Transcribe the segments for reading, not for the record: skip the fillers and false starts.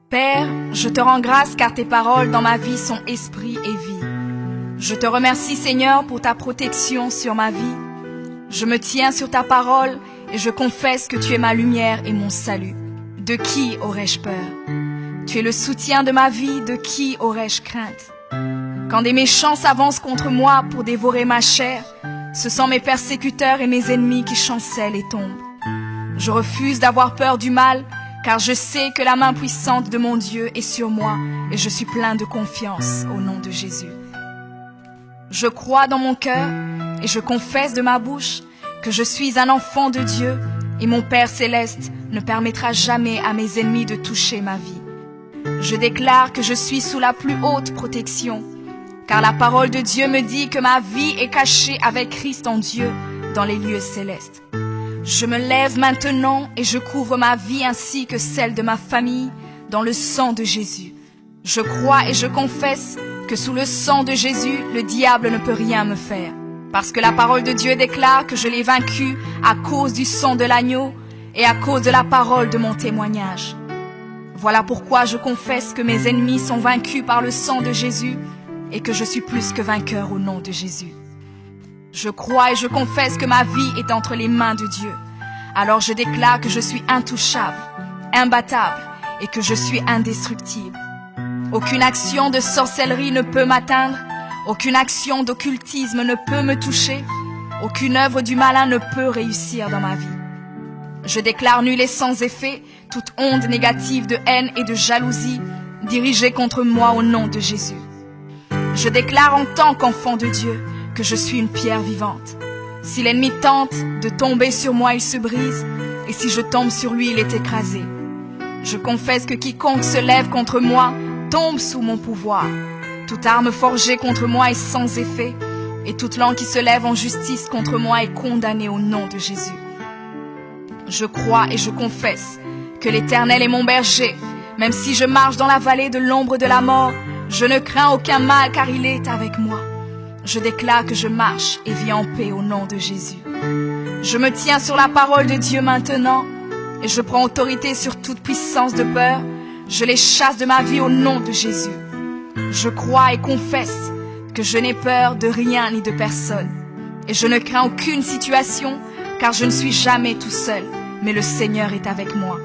Père, je te rends grâce car tes paroles dans ma vie sont esprit et vie. Je te remercie Seigneur pour ta protection sur ma vie. Je me tiens sur ta parole et je confesse que tu es ma lumière et mon salut. De qui aurais-je peur? Tu es le soutien de ma vie, de qui aurais-je crainte? Quand des méchants s'avancent contre moi pour dévorer ma chair, ce sont mes persécuteurs et mes ennemis qui chancellent et tombent. Je refuse d'avoir peur du mal, car je sais que la main puissante de mon Dieu est sur moi et je suis plein de confiance au nom de Jésus. Je crois dans mon cœur et je confesse de ma bouche que je suis un enfant de Dieu et mon Père céleste ne permettra jamais à mes ennemis de toucher ma vie. Je déclare que je suis sous la plus haute protection, car la parole de Dieu me dit que ma vie est cachée avec Christ en Dieu dans les lieux célestes. Je me lève maintenant et je couvre ma vie ainsi que celle de ma famille dans le sang de Jésus. Je crois et je confesse que sous le sang de Jésus, le diable ne peut rien me faire, parce que la parole de Dieu déclare que je l'ai vaincu à cause du sang de l'agneau et à cause de la parole de mon témoignage. Voilà pourquoi je confesse que mes ennemis sont vaincus par le sang de Jésus et que je suis plus que vainqueur au nom de Jésus. Je crois et je confesse que ma vie est entre les mains de Dieu. Alors je déclare que je suis intouchable, imbattable et que je suis indestructible. Aucune action de sorcellerie ne peut m'atteindre, aucune action d'occultisme ne peut me toucher, aucune œuvre du malin ne peut réussir dans ma vie. Je déclare nul et sans effet toute onde négative de haine et de jalousie dirigée contre moi au nom de Jésus. Je déclare en tant qu'enfant de Dieu que je suis une pierre vivante. Si l'ennemi tente de tomber sur moi, il se brise, et si je tombe sur lui, il est écrasé. Je confesse que quiconque se lève contre moi tombe sous mon pouvoir. Toute arme forgée contre moi est sans effet, et toute langue qui se lève en justice contre moi est condamnée au nom de Jésus. Je crois et je confesse que l'Éternel est mon berger. Même si je marche dans la vallée de l'ombre de la mort, je ne crains aucun mal car il est avec moi. Je déclare que je marche et vis en paix au nom de Jésus. Je me tiens sur la parole de Dieu maintenant et je prends autorité sur toute puissance de peur. Je les chasse de ma vie au nom de Jésus. Je crois et confesse que je n'ai peur de rien ni de personne. Et je ne crains aucune situation car je ne suis jamais tout seul, mais le Seigneur est avec moi.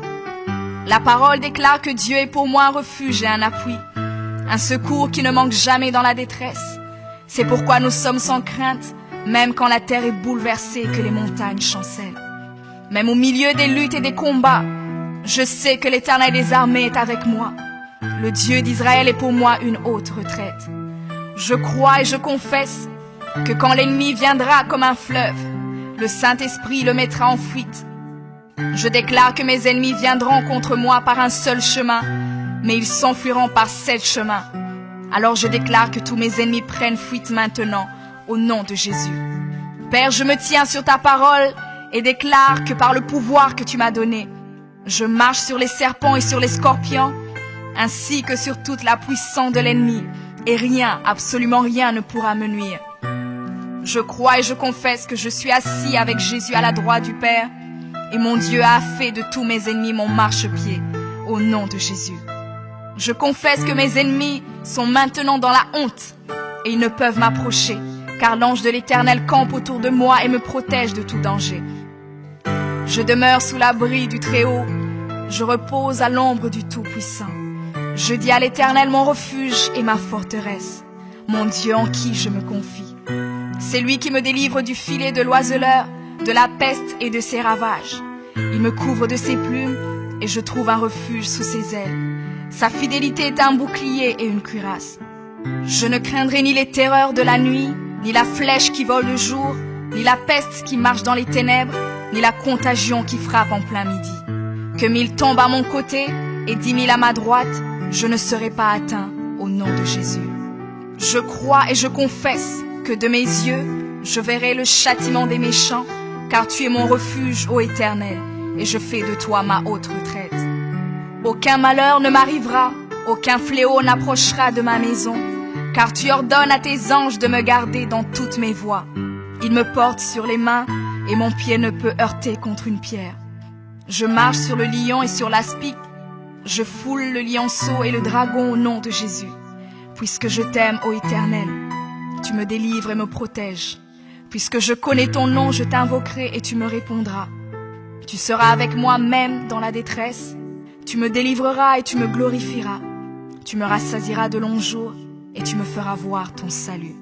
La parole déclare que Dieu est pour moi un refuge et un appui, un secours qui ne manque jamais dans la détresse. C'est pourquoi nous sommes sans crainte, même quand la terre est bouleversée et que les montagnes chancellent. Même au milieu des luttes et des combats, je sais que l'Éternel des armées est avec moi. Le Dieu d'Israël est pour moi une haute retraite. Je crois et je confesse que quand l'ennemi viendra comme un fleuve, le Saint-Esprit le mettra en fuite. Je déclare que mes ennemis viendront contre moi par un seul chemin, mais ils s'enfuiront par 7 chemins. Alors je déclare que tous mes ennemis prennent fuite maintenant, au nom de Jésus. Père, je me tiens sur ta parole et déclare que par le pouvoir que tu m'as donné, je marche sur les serpents et sur les scorpions, ainsi que sur toute la puissance de l'ennemi, et rien, absolument rien ne pourra me nuire. Je crois et je confesse que je suis assis avec Jésus à la droite du Père, et mon Dieu a fait de tous mes ennemis mon marchepied, au nom de Jésus. Je confesse que mes ennemis sont maintenant dans la honte, et ils ne peuvent m'approcher, car l'ange de l'Éternel campe autour de moi et me protège de tout danger. Je demeure sous l'abri du Très-Haut, je repose à l'ombre du Tout-Puissant. Je dis à l'Éternel mon refuge et ma forteresse, mon Dieu en qui je me confie. C'est lui qui me délivre du filet de l'oiseleur, de la peste et de ses ravages. Il me couvre de ses plumes et je trouve un refuge sous ses ailes. Sa fidélité est un bouclier et une cuirasse. Je ne craindrai ni les terreurs de la nuit, ni la flèche qui vole le jour, ni la peste qui marche dans les ténèbres, ni la contagion qui frappe en plein midi. Que 1000 tombent à mon côté et 10 000 à ma droite, je ne serai pas atteint au nom de Jésus. Je crois et je confesse que de mes yeux, je verrai le châtiment des méchants, car tu es mon refuge, ô Éternel, et je fais de toi ma haute retraite. Aucun malheur ne m'arrivera, aucun fléau n'approchera de ma maison, car tu ordonnes à tes anges de me garder dans toutes mes voies. Ils me portent sur les mains, et mon pied ne peut heurter contre une pierre. Je marche sur le lion et sur l'aspic, Je foule le lionceau et le dragon au nom de Jésus. Puisque je t'aime, ô Éternel, tu me délivres et me protèges. Puisque je connais ton nom, je t'invoquerai et tu me répondras. Tu seras avec moi même dans la détresse. Tu me délivreras et tu me glorifieras. Tu me rassasieras de longs jours et tu me feras voir ton salut.